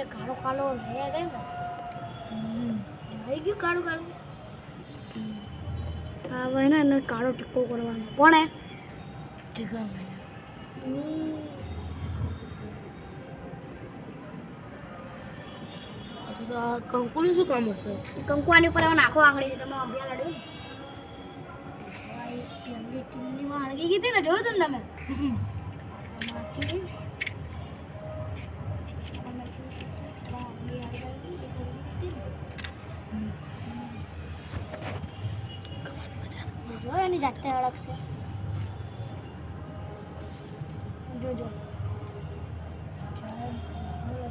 એટલે કાળો કાળો લે રે ને આવી ગયું કાળું કાળું હા ભાઈ ને એને કાળો ટીકો કરવાનો કોણે ટીકા તો આ કંકુનું શું કામ હશે? કંકુઆની ઉપર નાખો આંગળી તમે અભિયા લડ્યું પહેલી ટીલીમાં હળગી ગઈ હતી ને જોયું તું ને તમે માચીસ જો એની જાતે હળગશે જોજો બોલો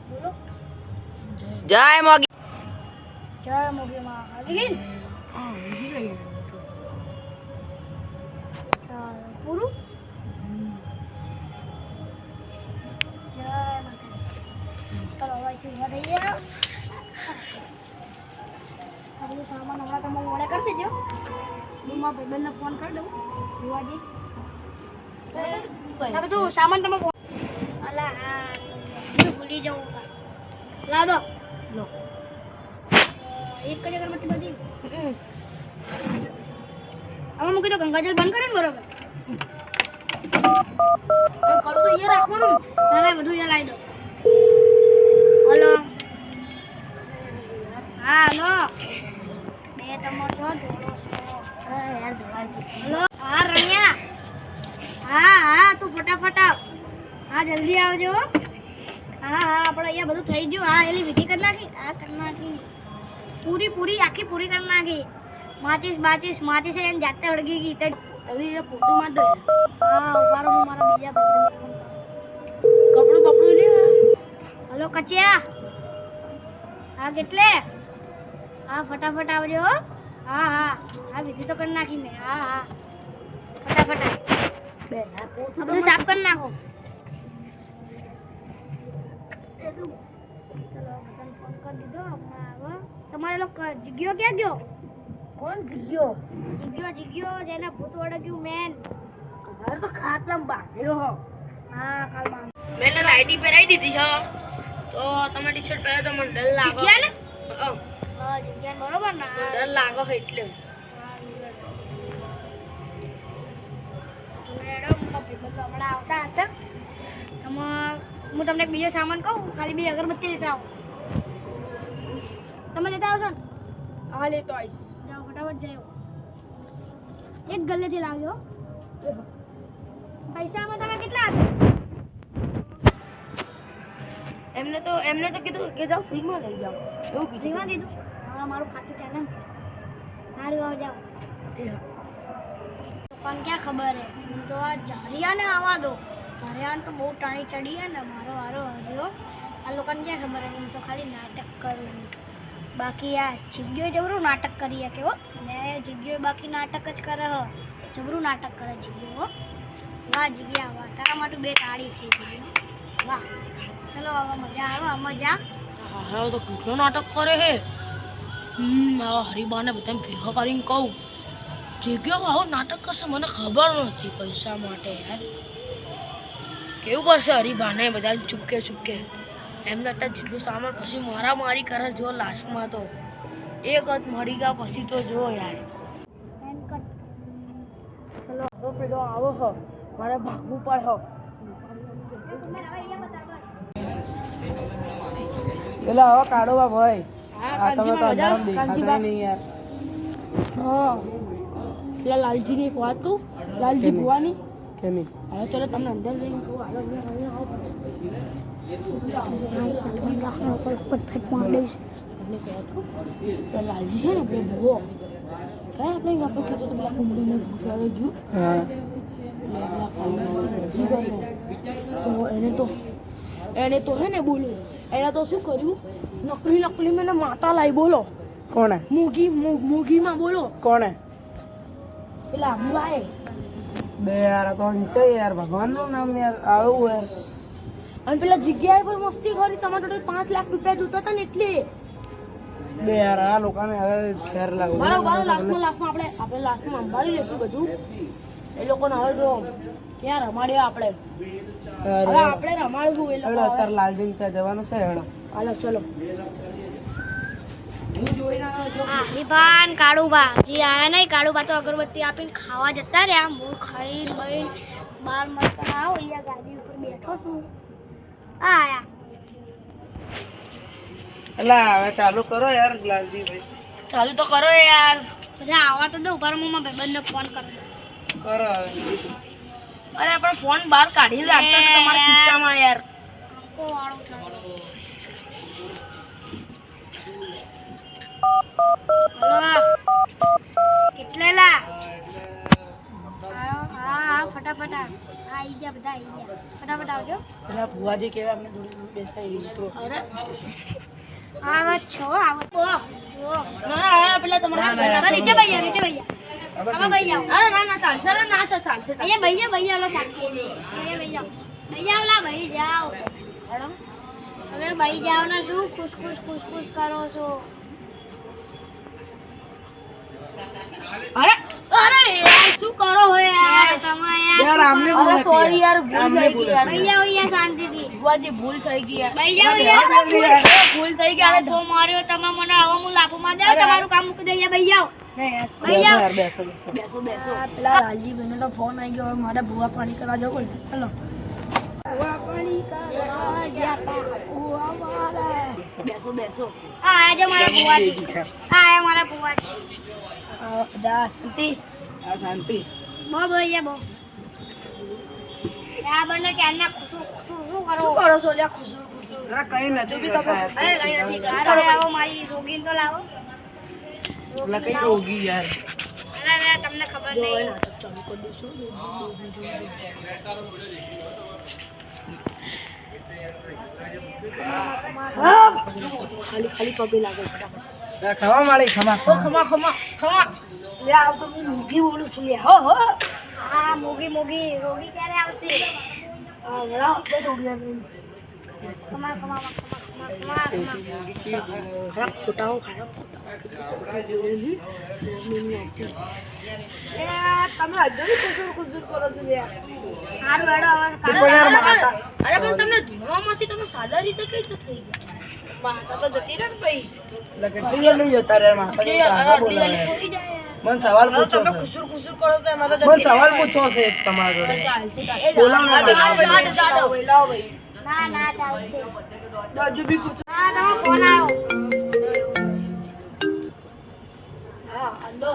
બોલો જય મોગી. જય મોગીમાં હળગી ગઈ ને હા હળગી ગઈ ચાલો પૂરું જય માતાજી ચાલો હવે ઉભા થઈ ગયા બધું સામાન હમણાં તમે ઓર્ડર કરી દેજો હું મારા ભાઈબંધને ફોન કરી દઉં ભુવાજી આ બધું સામાન તમે અલા હા ભૂલી જવું લાવ દો લો એક કરી અગરબત્તી બધી હવે મૂકી દો ગંગાજળ બંધ કરે ને બરોબર કરું તો અહીંયા રાખવાનું ના ના બધું અહીંયા લાવી દો હલો હા હલો બે તમે છો ધોળો યાર હલો હા રણ્યા હા હા તું ફટાફટ આવ હા જલ્દી આવજો હા હા આપણે અહીંયા બધું થઈ ગયું હા એલી વિધિ કરી નાખી હા કરી નાખી પૂરી આખી પૂરી કરી નાખી માચીસ એને જાતે હળગી ગઈ તો હવે ફોટો માં દો હા ઉભારો હું મારા બીજા કપડું બપડું ને હલો કચિયા હા કેટલે હા ફટાફટ આવજો હા હા હા વિધિ તો કરી નાખી મેં હા હા ફટાફટ બે બધું સાફ કરી નાખો ચલો બધાને ફોન કરી દીધો હમણાં આવે તમારે લોકો જીગ્યો ક્યાં ગયો કોણ જીગ્યો જેને ભૂત વળગ્યું મેન મારે તો ખાટલામાં બાંધેલો હો. હા કાલમાં મેં તો નાઈટી પહેરાવી દીધી છે તો તમે ટી-શર્ટ પહેરે તો મને ડર લાગે જીગ્યા ને હા હા જીગ્યા બરોબર ને હા ડર લાગે છે એટલે મેડમ હમણાં આવતા હશે હું તમને એક બીજો સામાન કહું ખાલી બે અગરબત્તી લેતા આવો તમે લેતા આવશો ને હા લેતો આવીશ. જાઓ ફટાફટ જાઓ એક ગલ્લેથી લાવજો પૈસામાં તમે કેટલા આપો એમને તો કીધું કે જાઓ ફ્રીમાં લઈ જાઓ એવું કીધું. ફ્રીમાં દીધું હા મારું ખાતું ચાલે ને સારું આવ જાઓ પણ ક્યાં ખબર હે હું તો આ જારિયાને આવવા દો જારિયાને તો બહુ ટાણી ચડી હે ને મારો હારો હર્યો આ લોકોને ક્યાં ખબર હે હું તો ખાલી નાટક કરું બાકી આ જીગ્યો જબરું નાટક કરી શકે હો ને જીગ્યો બાકી નાટક જ કરે હો જબરું નાટક કરે જીગ્યો હો વાહ જીગ્યા વાહ તારા માટે બે તાળી થઈ ગઈ વાહ ચલો હવે મજા આવે મજા હા તો કેટલો નાટક કરે હે આ હરીબાને બધાને ભેગા કરીને કહું જગ્યાઓ આવું નાટક કરશે મને ખબર નથી પૈસા માટે યાર કેવું પડશે હરીબાને બધા ચૂપકે એમને અત્યારે જેટલું સામાન પછી મારી કરે જો લાસ્ટમાં તો એક જ મળી ગયા પછી તો જો યાર ચલો હવે પેલો આવો હો મારે ભાગવું પડે હો પેલા આવો કાઢો ભાઈ હા આ તમે તો અંધારામાં દેખાતા નહીં યાર હા પેલા લાલજીની એક વાત કહું લાલજી ભુવાની કે નહીં હવે ચલો તમને અંદર લઈને કહું હાલો તમને એક વાત કહું પેલા લાલજી છે ને પેલો ભૂવો કયા આપણે કીધું તો પેલા કુંડીને ભૂસાડે ગયું હા તો એને તો હે ને બોલ્યું એને તો શું કર્યું નકલી મને માતા લાવી બોલો કોણે મૂગીમાં બોલો કોણે પેલા ભુવાએ બે યાર આ તો નીચે યાર ભગવાનનું નામ યાર આવું યાર અને પેલા જગ્યાએ પર મસ્તી કરી તમારા જોડે 5 લાખ રૂપિયા જોતા હતા ને એટલે બે યાર આ લોકોને હવે ખેર લાગુ લાસ્ટમાં આપણે લાસ્ટમાં સંભાળી લેશું બધું એ લોકોને હવે જો ત્યાં રમાડ્યો આપણે. હવે આપણે રમાડવું એ લોકો. અત્યારે લાલજીને ત્યાં જવાનું છે. હેડો હાલો ચલો. હરીભાન કાળુબા જે આયા નહીં, કાળુબા તો અગરબત્તી આપીને ખાવા જતા રહ્યા. હું ખાઈને બઈ બાર મસ્ત આવો અહીંયા ગાડી ઉપર બેઠો છું. આયા એટલે હવે ચાલુ કરો યાર લાલજીભાઈ. ચાલુ તો કરો યાર. બધા આવા તો દો ઉપર હું મારા ભાઈબંધને ફોન કરું. કરો હવે. અરે પણ ફોન બહાર કાઢીને રાખતા હતા તમારા ખીચામાં યાર. કંકો વાળો થાય. હલો કેટલેલા? હા ફટાફટ આવી ગયા બધા આવી ગયા. ફટાફટ આવજો. પેલા ભુવાજી કેવા અમને થોડી બેસાડી મિત્રો. અરે આવો છો આવો. ના પેલા તમારા નીચે ભાઈ જાઓ, નીચે ભાઈ જાઓ. હવે ભાઈ જાઓ. અરે ના ચાલશે. અરે ના ચાલશે. અહીંયા ભાઈ જાઓ, ભાઈ જાઓ. શાંતિ અહીંયા ભાઈ જાઓ. ભાઈ જાઓ લા ભાઈ જાઓ. હવે ભાઈ જાઓ ને શું ખુશ કરો છો? અરે અરે યાર શું કરો હો યાર તમે યાર આમને અરે સોરી યાર ભૂલ થઈ ગઈ યાર. ભાઈ જાઓ અહીંયા શાંતિથી. ભુવાજી ભૂલ થઈ ગઈ યાર. ભાઈ જાઓ અહીંયા. ભૂલ થઈ ગઈ. અરે લાફો માર્યો તમે મને. હવે હું લાફો માર દઉં. તમારું કામ મૂકી દઈએ. ભાઈ જાઓ. ભાઈ જાઓ. બેસો. બેસો. પેલા લાલજીભાઈનો તો ફોન આવી ગયો. હવે મારે ભૂવા પાણી કરવા જવું પડશે. ચલો ભૂવા પાણી કરવા ગયા તા. બેસો. આ આજે મારા ભૂવાજી. આ આયા મારા ભૂવાજી. શાંતિ. આ શાંતિ. બહુ ભૈયા બહુ. આ બંને ક્યારના ખુશું શું કરો છો? લ્યા ખુશું. અરે કઈ નથી કઈ નથી કરતા. અરે આવો મારી રોગીને તો લાવો. એટલે કઈ રોગી યાર. અરે તમને ખબર નહીં. ચાલુ કરી દઈશું. ખાલી પગે લાગે છે. ખવા માળી ખમા. ખમા લે આવ તો હું મૂકી બોલું છું લે. હો હા મોગી રોગી ક્યારે આવશે? હા વડા છે થોડી કમા ખરાબ ખોટાઓ ખરાબ તમે હજુ કુસુર કરો છો લે. હારું હેડો હવે અરે પણ તમને ધૂણવામાંથી તમે સાદા રીતે કઈ રીતે થઈ ગયા? માતા તો જતી રહે ને ભાઈ. એટલે કેટલી જલ્દી જતા રે માતા બોલાવે. મને સવાલ પૂછો તમે છે. કુસુર કરો તો એમાં તો મને સવાલ પૂછો છે તમારા જોડે. બોલાવો ને ભાઈ. ના ચાલશે. હજુ બી કુછ. હા તમે ફોન આવ્યો. હા હલો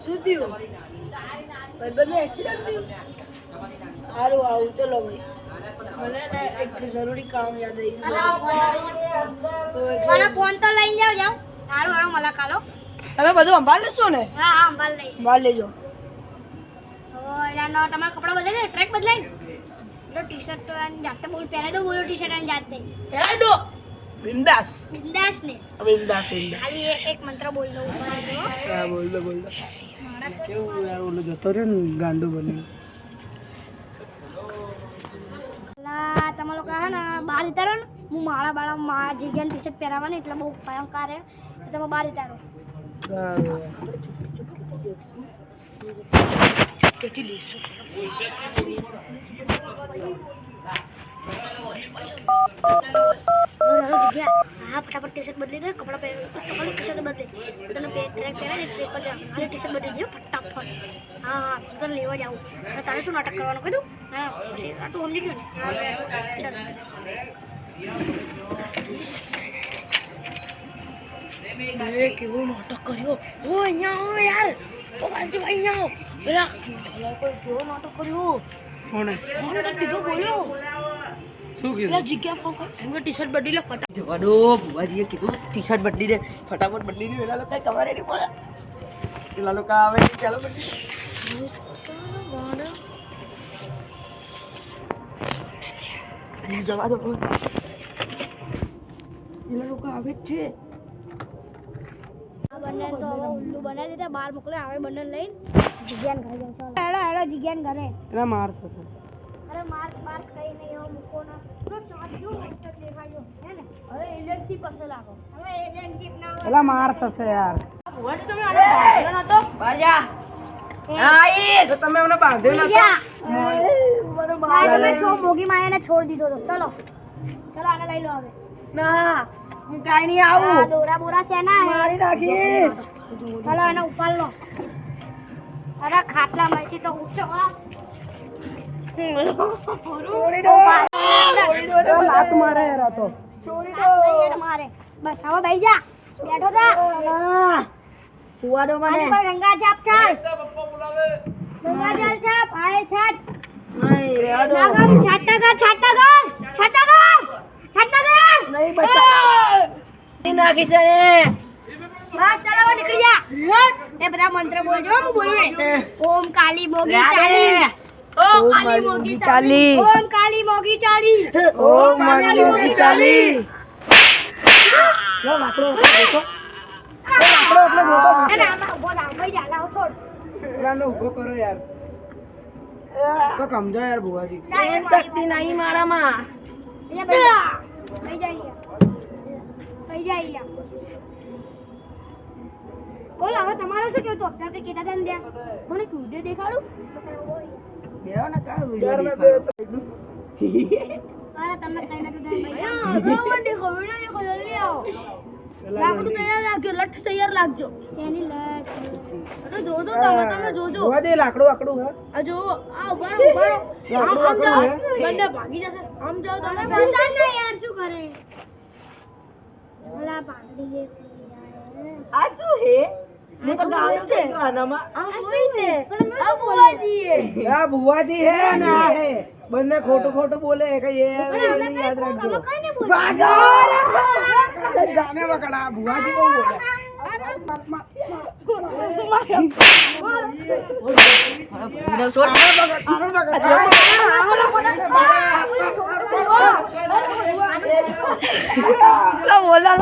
શું થયું? ભાઈબંધને એક્સિડન્ટ થયું? સારું આવું ચલો ભાઈ. મને ને એક જરૂરી કામ યાદ મને ફોન તો લઈને જાઓ. હારું હેડો मला કાલો. તમે બધું સંભાળ લેશો ને? હા અંબાલ લઈ. સંભાળ લેજો. એના તમારા કપડા બદલાય ને ટ્રેક બદલાય ને તો ટી-શર્ટ તો એને જાતે બોલ પહેરાઈ દો. બોલો ટી-શર્ટ એને જાતે હેરાઈ દો. બિંદાસ બિંદાસ ને. ખાલી એક મંત્ર બોલ દો ઉપર દો. હા બોલ દો. મારા તો કેવું યાર ઓલો જતો રહ્યો ને ગાંડો બની. લા તમે લોકો હે ને બહાર ઉતારો ને. હું મારા જગ્યાની ટી-શર્ટ પહેરાવવાની એટલે બહુ ભયંકર હે. તમે બહાર ઉતારો. હા ફટાફટ ટી-શર્ટ બદલી દે. કપડા પહેરી ટી-શર્ટ બદલી તને ટ્રેક પહેરાય ટ્રેક પર જા. મારે ટી-શર્ટ બદલી દે ફટાફટ. હા તને લેવા જાઉં. તારે શું નાટક કરવાનું કીધું? હા પછી તું સમજી ગયો ને. ચાલ કેવું નાટક કર્યો. ઓ અહીંયા આવો યાર. ઓ બાજુ અહીંયા આવો. પેલા કોઈ કેવો નાટક કર્યો. કોણે કીધું બોલ્યો. શું પેલા જગ્યા ફોન કર. એમ ટી-શર્ટ બદલી લે ફટાફટ. જવા દો. ભુવાજીએ કીધું ટી-શર્ટ બદલી દે. ફટાફટ બદલી દે. પેલા લોકો ખબર નહીં પડે. પેલા લોકો આવે છે. ચાલો બદલી. જવા દો. પેલા લોકો આવે જ છે. આ બંને તો હવે ઉલ્લુ બનાવી દીધા. બહાર મોકલે. હવે બંને લઈને જીગ્યાન ઘરે જાઉં. ચાલો હેડો જીગ્યાન ઘરે. એના માર થશે. અરે માર્ક કઈ નહીં હવે મૂકો ના. તો ચાલ્યું દેખાયો હે ને. હવે એજન્સી પાસે લાગો. હવે એજન્સી ના પેલા માર થશે યાર. ભુવાજી તમે આને ભાગ્યો નતો? બહાર જા. તો તમે અમને બાંધ્યો નતો. તમે મોગી માયાને છોડ દીધો તો ચલો ચલો આને લઈ લો હવે ના હું કાઈ નહીં આ આવું. દોરા બોરા શેના હે? મારી નાખીશ. ચલો એને ઉપાડ લો અરે ખાટલા માંથી તો ઉઠો છોડી દો. છોડી દો. લાત મારે યાર આ તો. છોડી દો. મારે બસ હવે બેહી જા બેઠો જા ના. સુવા દો મને. આની પર ગંગા છાપ છાપ ગંગા જલ છાપ આય છાટ નહીં રહેવા દો. નાગમ છાટા કર છાટા કર છાટા કર છાટા કર નહીં બચા. નહીં નાખી છે ને. બસ ચલો હવે નીકળી જા એ બધા મંત્ર બોલજો હું બોલું ઓમ કાલી મોગી ચાલી ઓમ કાલી મોગી ચાલી. ઓમ કાલી મોગી ચાલી ઓમ કાલી મોગી ચાલી. લો લાકડો દેખો. લાકડો એટલે મોટો. અને આમાં ઉભો રાવ ભાઈ જા લાવ છોડ પેલાનો ઊભો કરો યાર. તો સમજો યાર ભુવાજી. ના, એ શક્તિ નહીં મારામાં. અહીંયા બેહી જા બેહી જા અહીંયા બોલ હવે તમારે શું કેવું તો અત્યારે કેતા હતા ને ત્યાં મને એક વિડીયો દેખાડું બેહો ને કાં વિડિયો દેખાડો. અરે તમને કઈ નતું તૈયાર લાગજો શેની લટ અરે જો તમે જોજો ભુવાજી લાકડું આકડું હે. આ જો આ ઉભા રહો, ઉભા રહો. લાકડું આમ જાઓ, આકડું હે. બંને ભાગી જશે આમ જાઓ તમે બતા ને યાર શું કરે ઓલા પાંદડી એ આ શું હે? હું તો ગાળું છે આનામાં. આ હોય ને આ બુવાજી હે. આ ભુવાજી હે અને આ હે. બંને ખોટું ખોટું બોલે કે એ નહીં યાદ રાખજો. ભાગો! જાને વકડા ભુવાજી બહુ બોલે. બોલા